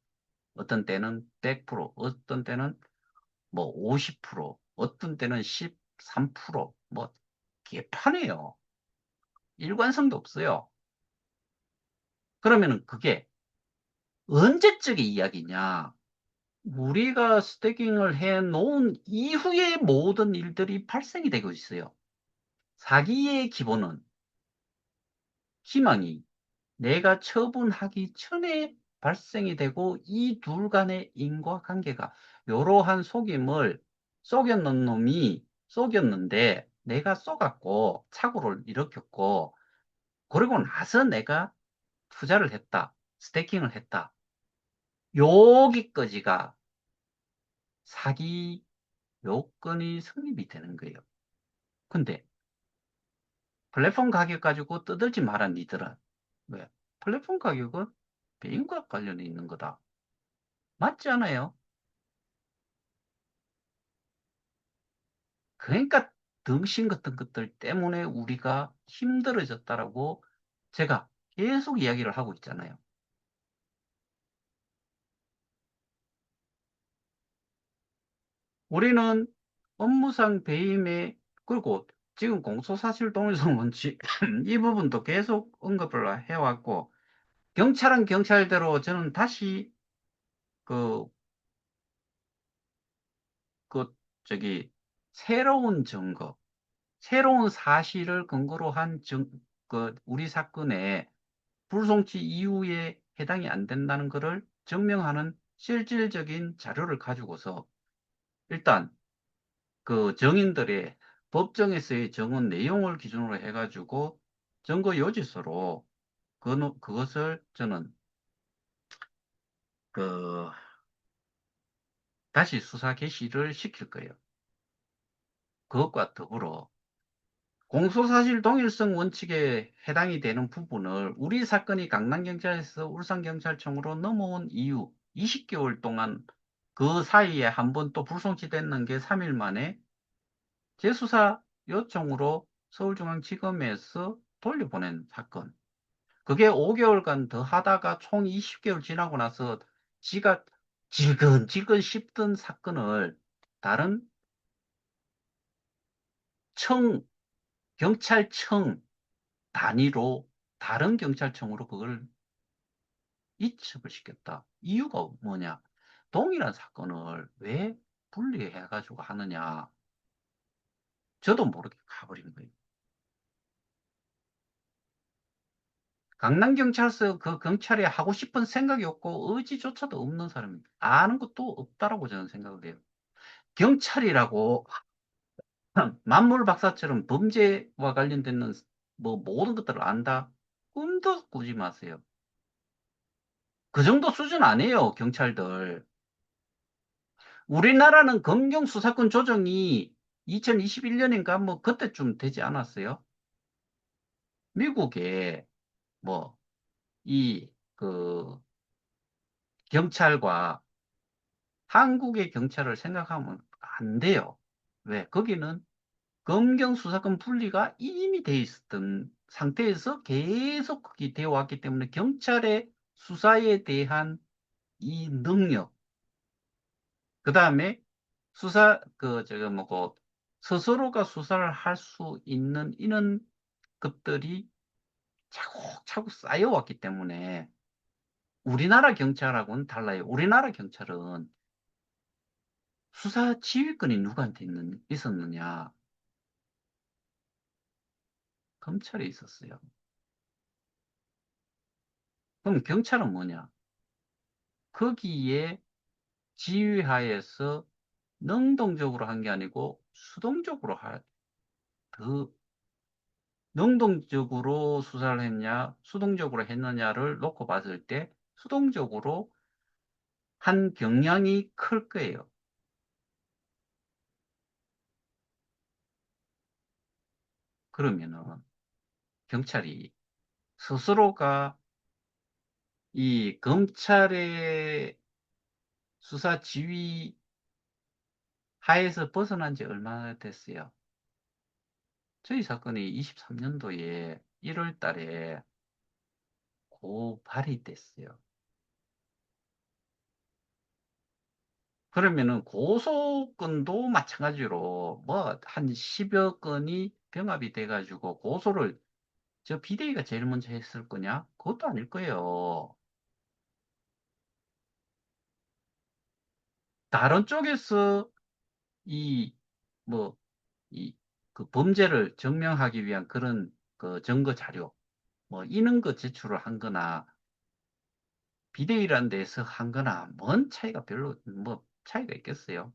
어떤 때는 100%, 어떤 때는 뭐 50%, 어떤 때는 13%, 뭐 개판이에요. 일관성도 없어요. 그러면은 그게 언제적의 이야기냐? 우리가 스태킹을 해 놓은 이후에 모든 일들이 발생이 되고 있어요. 사기의 기본은 희망이 내가 처분하기 전에 발생이 되고 이 둘 간의 인과관계가 이러한 속임을 속였는 놈이 속였는데 내가 속았고 착오를 일으켰고 그리고 나서 내가 투자를 했다. 스태킹을 했다. 여기까지가 사기 요건이 성립이 되는 거예요. 근데 플랫폼 가격 가지고 떠들지 마라 니들은. 왜? 플랫폼 가격은 배임과 관련이 있는 거다. 맞지 않아요? 그러니까 등신 같은 것들 때문에 우리가 힘들어졌다라고 제가 계속 이야기를 하고 있잖아요. 우리는 업무상 배임에 그리고 지금 공소사실 동일성 원칙 이 부분도 계속 언급을 해왔고 경찰은 경찰대로 저는 다시 그, 그 저기 새로운 증거, 새로운 사실을 근거로 한 우리 사건에 불송치 이후에 해당이 안 된다는 것을 증명하는 실질적인 자료를 가지고서 일단 그 정인들의 법정에서의 정언 내용을 기준으로 해가지고 증거 요지서로 그것을 저는 그 다시 수사 개시를 시킬 거예요. 그것과 더불어 공소사실 동일성 원칙에 해당이 되는 부분을 우리 사건이 강남경찰에서 울산경찰청으로 넘어온 이유, 20개월 동안 그 사이에 한 번 또 불송치됐는 게 3일 만에 재수사 요청으로 서울중앙지검에서 돌려보낸 사건. 그게 5개월간 더 하다가 총 20개월 지나고 나서 지가 질근질근 씹던 사건을 다른 청, 경찰청 단위로 다른 경찰청으로 그걸 이첩을 시켰다. 이유가 뭐냐? 동일한 사건을 왜 분리해가지고 하느냐? 저도 모르게 가버린 거예요. 강남경찰서 그 경찰이 하고 싶은 생각이 없고 의지조차도 없는 사람입니다. 아는 것도 없다라고 저는 생각을 해요. 경찰이라고 만물 박사처럼 범죄와 관련되는 뭐 모든 것들을 안다? 꿈도 꾸지 마세요. 그 정도 수준 아니에요, 경찰들. 우리나라는 검경 수사권 조정이 2021년인가 뭐 그때쯤 되지 않았어요? 미국에 뭐 이 그 경찰과 한국의 경찰을 생각하면 안 돼요. 왜? 거기는 검경 수사권 분리가 이미 돼 있었던 상태에서 계속 그게 되어 왔기 때문에 경찰의 수사에 대한 이 능력, 그 다음에 수사, 저거 뭐고, 스스로가 수사를 할 수 있는 이런 것들이 차곡차곡 쌓여왔기 때문에 우리나라 경찰하고는 달라요. 우리나라 경찰은 수사 지휘권이 누구한테 있었느냐? 검찰에 있었어요. 그럼 경찰은 뭐냐? 거기에 지휘하에서 능동적으로 한 게 아니고 수동적으로 더 능동적으로 수사를 했냐, 수동적으로 했느냐를 놓고 봤을 때 수동적으로 한 경향이 클 거예요. 그러면은 경찰이 스스로가 이 검찰의 수사 지휘 하에서 벗어난 지 얼마나 됐어요? 저희 사건이 23년도에 1월 달에 고발이 됐어요. 그러면은 고소건도 마찬가지로 뭐 한 10여 건이 병합이 돼가지고 고소를 저 비대위가 제일 먼저 했을 거냐? 그것도 아닐 거예요. 다른 쪽에서 이, 뭐, 이, 그 범죄를 증명하기 위한 그런 그 증거 자료, 뭐, 이런 거 제출을 한 거나, 비대위라는 데서 한 거나, 뭔 차이가 별로, 뭐, 차이가 있겠어요?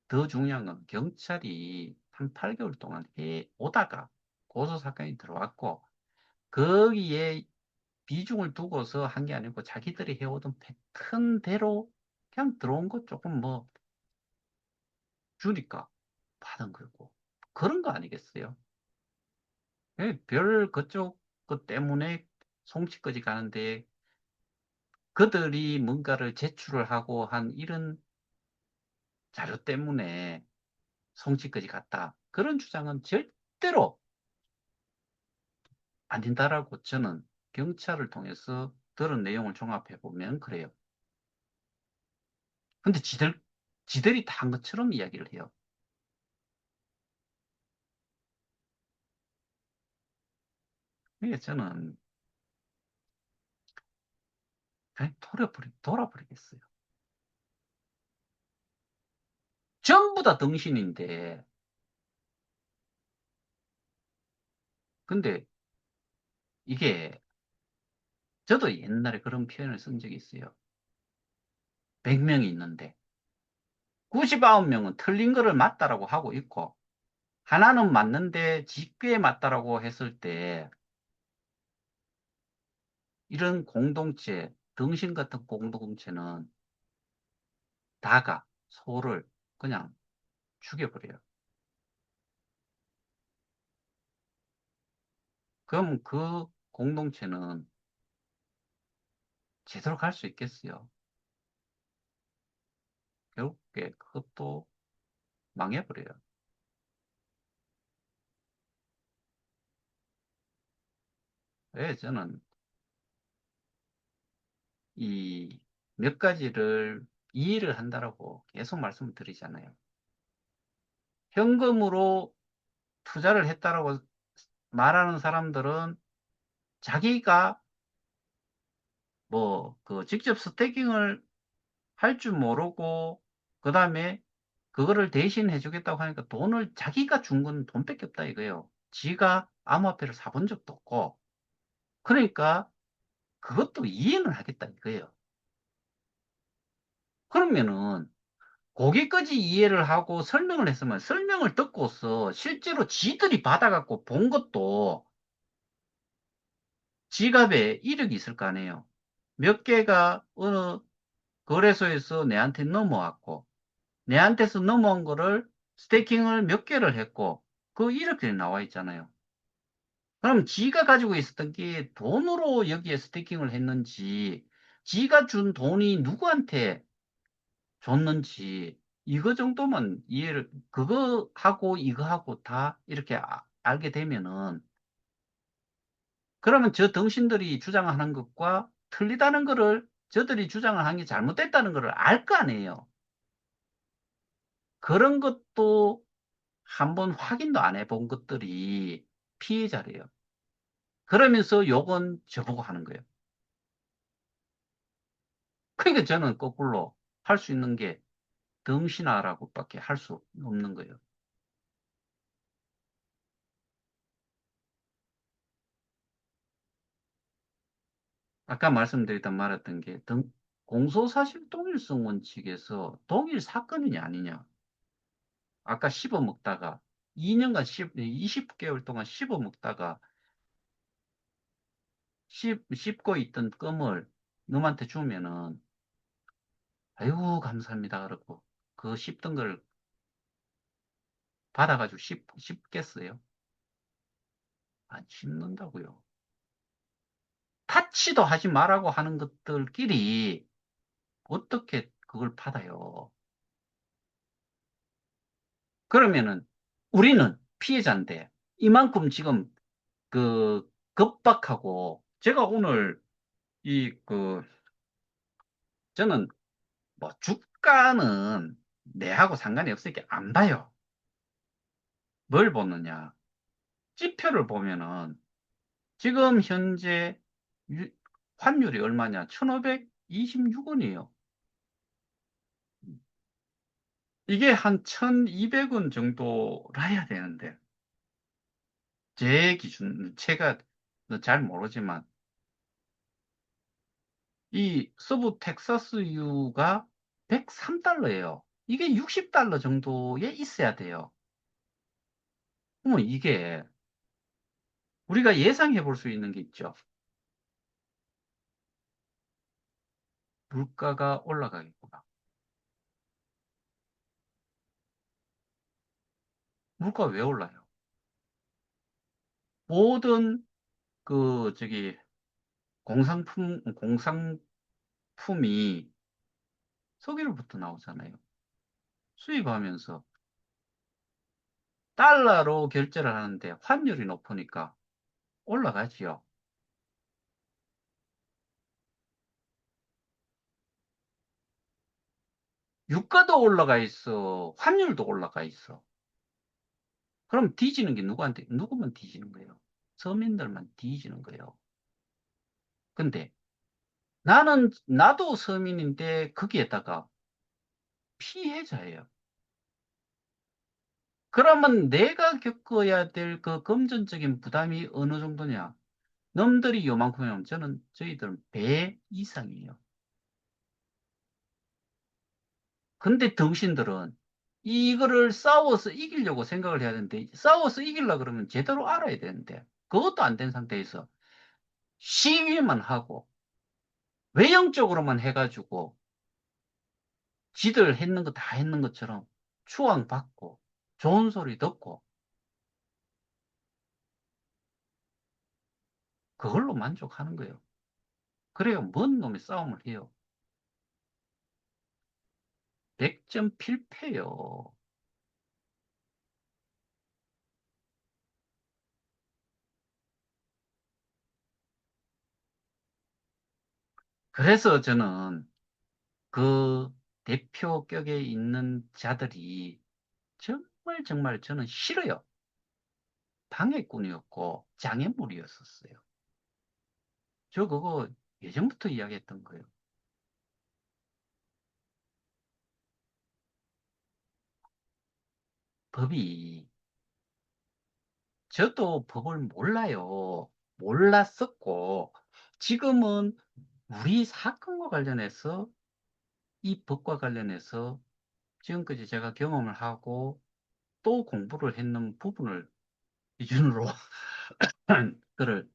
더 중요한 건 경찰이 한 8개월 동안 해 오다가 고소 사건이 들어왔고, 거기에 비중을 두고서 한 게 아니고 자기들이 해오던 패턴대로 그냥 들어온 거 조금 뭐 주니까 받은 거고. 그런 거 아니겠어요? 별 그쪽 것 때문에 송치까지 가는데 그들이 뭔가를 제출을 하고 한 이런 자료 때문에 송치까지 갔다. 그런 주장은 절대로 아닌다라고 저는 경찰을 통해서 들은 내용을 종합해 보면 그래요. 근데 지들이 다 한 것처럼 이야기를 해요. 그래서 저는 그냥 돌아버리겠어요. 전부 다 등신인데, 근데 이게, 저도 옛날에 그런 표현을 쓴 적이 있어요. 100명이 있는데, 99명은 틀린 거를 맞다라고 하고 있고, 하나는 맞는데 짙게 맞다라고 했을 때, 이런 공동체, 등신 같은 공동체는 다가 소를 그냥 죽여버려요. 그럼 그 공동체는 제대로 갈 수 있겠어요? 결국에 그것도 망해버려요. 왜 저는 이 몇 가지를 이해를 한다라고 계속 말씀을 드리잖아요. 현금으로 투자를 했다라고 말하는 사람들은 자기가 뭐 그 직접 스태킹을 할 줄 모르고 그다음에 그거를 대신 해주겠다고 하니까 돈을 자기가 준 건 돈밖에 없다 이거예요. 지가 암호화폐를 사본 적도 없고 그러니까 그것도 이해는 하겠다 이거예요. 그러면은 거기까지 이해를 하고 설명을 했으면 설명을 듣고서 실제로 지들이 받아갖고 본 것도 지갑에 이력이 있을 거 아니에요. 몇 개가 어느 거래소에서 내한테 넘어왔고 내한테서 넘어온 거를 스테이킹을 몇 개를 했고 그 이력들이 나와 있잖아요. 그럼 지가 가지고 있었던 게 돈으로 여기에 스테이킹을 했는지 지가 준 돈이 누구한테 줬는지 이거 정도만 이해를 그거 하고 이거 하고 다 이렇게 알게 되면은 그러면 저 등신들이 주장하는 것과 틀리다는 거를 저들이 주장을 한 게 잘못됐다는 거를 알 거 아니에요. 그런 것도 한번 확인도 안 해본 것들이 피해자래요. 그러면서 욕은 저보고 하는 거예요. 그러니까 저는 거꾸로 할 수 있는 게 등신하라고밖에 할 수 없는 거예요. 아까 말씀드렸던 말했던 게 공소사실 동일성 원칙에서 동일 사건이냐 아니냐. 아까 씹어 먹다가 2년간 20개월 동안 씹어 먹다가 씹고 있던 껌을 놈한테 주면은 아이고 감사합니다 그러고 그 씹던 걸 받아가지고 씹겠어요? 안 씹는다고요. 타치도 하지 말라고 하는 것들끼리 어떻게 그걸 받아요? 그러면은 우리는 피해자인데 이만큼 지금 그 급박하고 제가 오늘 그 저는 뭐 주가는 내하고 상관이 없으니까 안 봐요. 뭘 보느냐? 지표를 보면은 지금 현재 환율이 얼마냐? 1,526원이에요. 이게 한 1,200원 정도라 해야 되는데 제 기준 제가 잘 모르지만 이 서부 텍사스유가 103달러예요. 이게 60달러 정도에 있어야 돼요. 그러면 이게 우리가 예상해 볼 수 있는 게 있죠. 물가가 올라가겠구나. 물가 왜 올라요? 모든 그 저기 공산품이 석유로부터 나오잖아요. 수입하면서 달러로 결제를 하는데 환율이 높으니까 올라가지요. 유가도 올라가 있어. 환율도 올라가 있어. 그럼 뒤지는 게 누구만 뒤지는 거예요? 서민들만 뒤지는 거예요. 근데 나도 서민인데 거기에다가 피해자예요. 그러면 내가 겪어야 될 그 금전적인 부담이 어느 정도냐? 남들이 요만큼이면 저희들은 배 이상이에요. 근데 당신들은 이거를 싸워서 이기려고 생각을 해야 되는데, 싸워서 이기려고 그러면 제대로 알아야 되는데, 그것도 안 된 상태에서 시위만 하고, 외형적으로만 해가지고, 지들 했는 거 다 했는 것처럼 추앙받고, 좋은 소리 듣고, 그걸로 만족하는 거예요. 그래요. 뭔 놈의 싸움을 해요. 100점 필패요. 그래서 저는 그 대표격에 있는 자들이 정말 정말 저는 싫어요. 방해꾼이었고 장애물이었었어요. 저 그거 예전부터 이야기했던 거예요. 법이, 저도 법을 몰라요. 몰랐었고, 지금은 우리 사건과 관련해서 이 법과 관련해서 지금까지 제가 경험을 하고 또 공부를 했는 부분을 기준으로 그를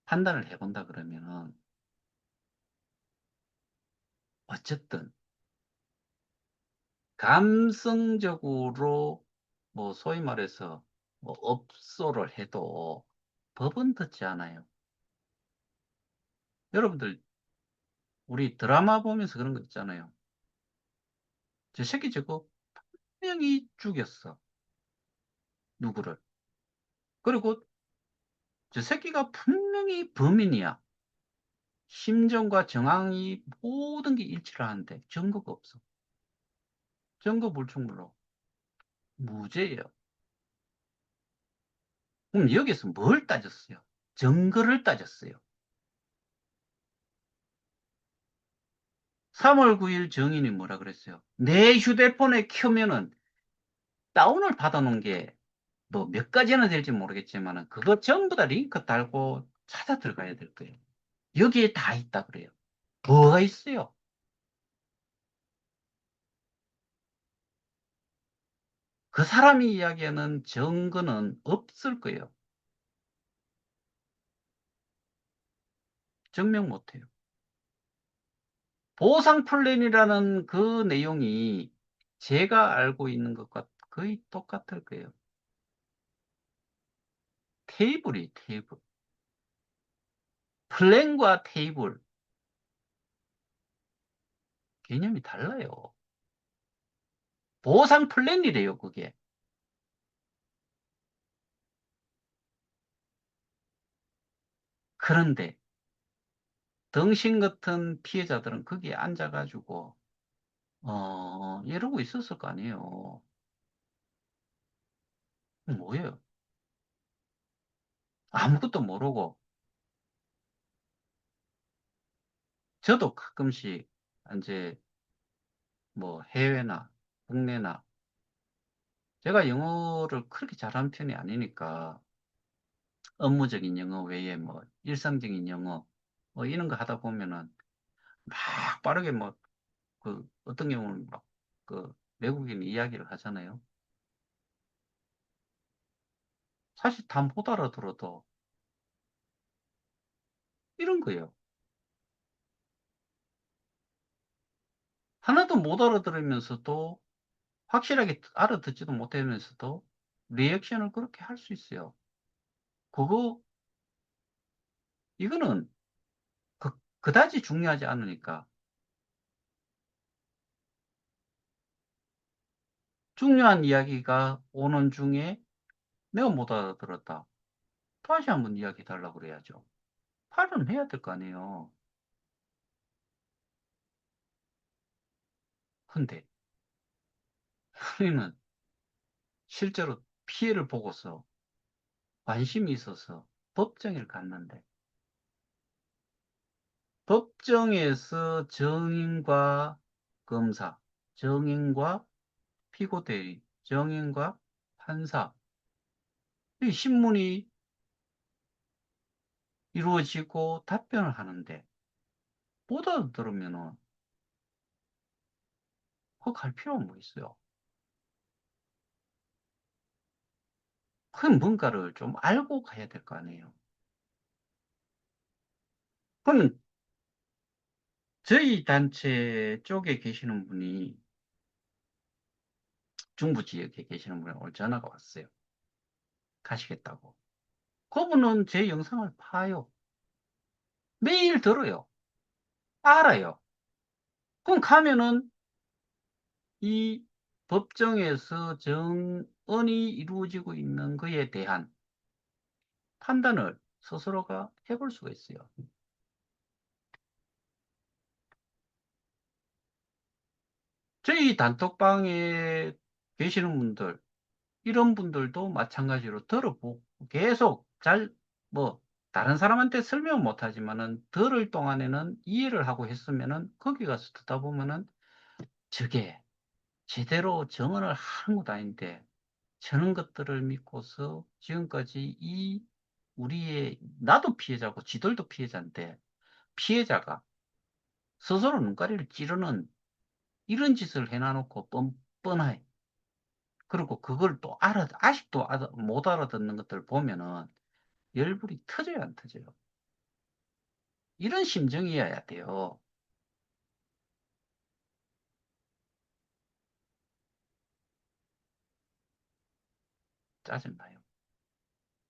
판단을 해본다 그러면은 어쨌든 감성적으로 뭐 소위 말해서 뭐 업소를 해도 법은 듣지 않아요. 여러분들 우리 드라마 보면서 그런 거 있잖아요. 저 새끼 저거 분명히 죽였어. 누구를. 그리고 저 새끼가 분명히 범인이야. 심정과 정황이 모든 게 일치를 하는데 증거가 없어. 증거 불충분으로 무죄예요. 그럼 여기서 뭘 따졌어요? 증거를 따졌어요. 3월 9일 정인이 뭐라 그랬어요? 내 휴대폰에 켜면은 다운을 받아놓은 게 뭐 몇 가지나 될지 모르겠지만은 그거 전부 다 링크 달고 찾아 들어가야 될 거예요. 여기에 다 있다 그래요. 뭐가 있어요? 그 사람이 이야기하는 증거는 없을 거예요. 증명 못해요. 보상 플랜이라는 그 내용이 제가 알고 있는 것과 거의 똑같을 거예요. 테이블이 테이블. 플랜과 테이블. 개념이 달라요. 보상 플랜이래요, 그게. 그런데 등신 같은 피해자들은 거기에 앉아가지고 이러고 있었을 거 아니에요. 뭐예요? 아무것도 모르고 저도 가끔씩 이제 뭐 해외나 국내나 제가 영어를 그렇게 잘하는 편이 아니니까 업무적인 영어 외에 뭐 일상적인 영어 뭐 이런 거 하다 보면은 막 빠르게 뭐 그 어떤 경우는 막 그 외국인 이야기를 하잖아요. 사실 다 못 알아들어도 이런 거예요. 하나도 못 알아들으면서도 확실하게 알아듣지도 못하면서도 리액션을 그렇게 할 수 있어요. 그거 이거는 그다지 중요하지 않으니까 중요한 이야기가 오는 중에 내가 못 알아들었다. 다시 한번 이야기 달라고 그래야죠. 발음해야 될 거 아니에요. 근데 우리는 실제로 피해를 보고서 관심이 있어서 법정을 갔는데 법정에서 정인과 검사, 정인과 피고 대리, 정인과 판사, 이 신문이 이루어지고 답변을 하는데 못 알아들으면은 그거 갈 필요가 뭐 있어요? 그건 뭔가를 좀 알고 가야 될 거 아니에요. 그럼 저희 단체 쪽에 계시는 분이 중부 지역에 계시는 분이 오늘 전화가 왔어요. 가시겠다고. 그분은 제 영상을 봐요. 매일 들어요. 알아요. 그럼 가면은 이 법정에서 정언이 이루어지고 있는 것에 대한 판단을 스스로가 해볼 수가 있어요. 저희 단톡방에 계시는 분들, 이런 분들도 마찬가지로 들어보고 계속 뭐, 다른 사람한테 설명은 못하지만은 들을 동안에는 이해를 하고 했으면은 거기 가서 듣다 보면은 저게 제대로 정언을 하는 것도 아닌데 저런 것들을 믿고서 지금까지 우리의, 나도 피해자고 지들도 피해자인데 피해자가 스스로 눈가리를 찌르는 이런 짓을 해놔놓고 뻔뻔해. 그리고 그걸 또 아직도 못 알아듣는 것들 보면은 열불이 터져야 안 터져요. 이런 심정이어야 돼요. 짜증나요.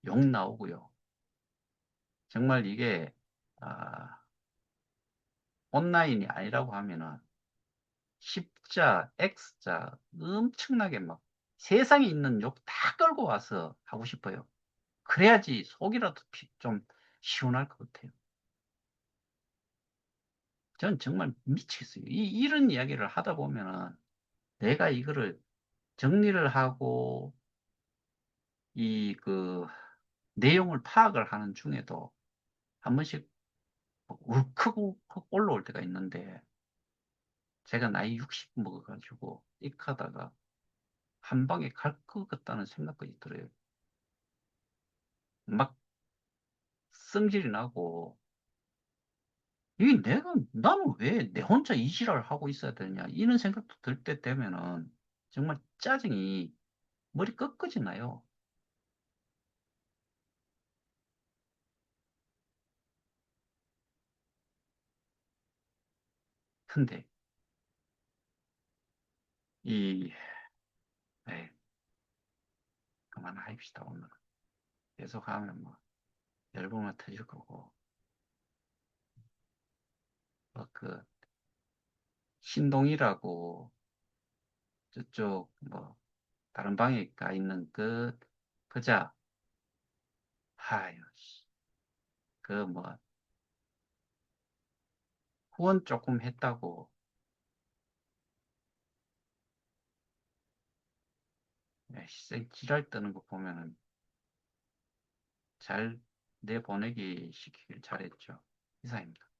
욕 나오고요. 정말 이게, 아, 온라인이 아니라고 하면은 십자, X자 엄청나게 막 세상에 있는 욕 다 끌고 와서 하고 싶어요. 그래야지 속이라도 좀 시원할 것 같아요. 전 정말 미치겠어요. 이런 이야기를 하다 보면은 내가 이거를 정리를 하고 이 내용을 파악을 하는 중에도 한 번씩 울컥울컥 올라올 때가 있는데 제가 나이 60 먹어가지고 익하다가 한 방에 갈 것 같다는 생각까지 들어요. 막 성질이 나고 이게 나는 왜 내 혼자 이 지랄을 하고 있어야 되냐 이런 생각도 들 때 되면은 정말 짜증이 머리 끝까지 나요. 근데 이 에이, 그만합시다 오늘. 계속 하면 뭐 열불만 터질 거고 뭐그 신동이라고 저쪽 뭐 다른 방에 가 있는 그 그자 하유 그뭐 후원 조금 했다고 쌩 지랄 뜨는 거 보면은 잘 내보내기 시키길 잘했죠. 이상입니다.